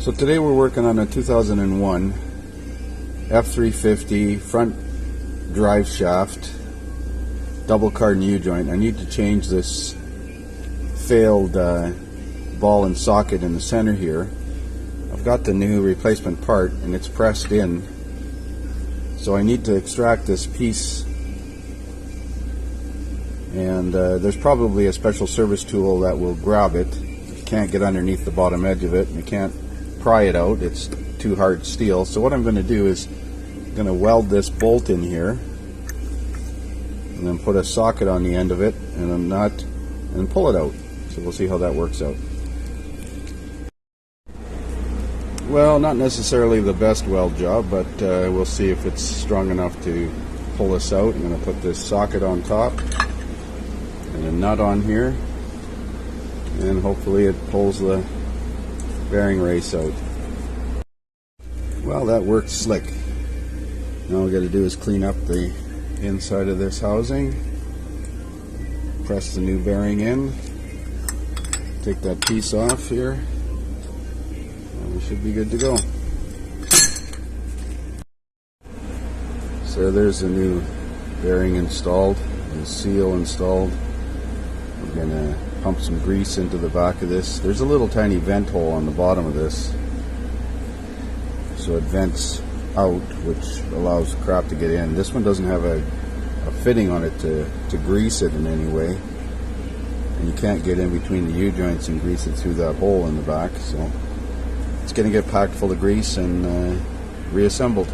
So today we're working on a 2001 F350 front drive shaft double Cardon U-joint. I need to change this failed ball and socket in the center here. I've got the new replacement part and it's pressed in, so I need to extract this piece, and there's probably a special service tool that will grab it. You can't get underneath the bottom edge of it and you can't pry it out, it's too hard steel. So what I'm going to do is I'm going to weld this bolt in here and then put a socket on the end of it and a nut and pull it out. So we'll see how that works out. Well, not necessarily the best weld job, but we'll see if it's strong enough to pull this out. I'm going to put this socket on top and a nut on here, and hopefully it pulls the bearing race out. Well, that worked slick. Now all we got to do is clean up the inside of this housing, press the new bearing in, take that piece off here, and we should be good to go. So there's the new bearing installed and seal installed. We're going to pump some grease into the back of this. There's a little tiny vent hole on the bottom of this, so it vents out, which allows crap to get in. This one doesn't have a fitting on it to grease it in any way, and you can't get in between the U-joints and grease it through that hole in the back, so it's going to get packed full of grease and reassembled.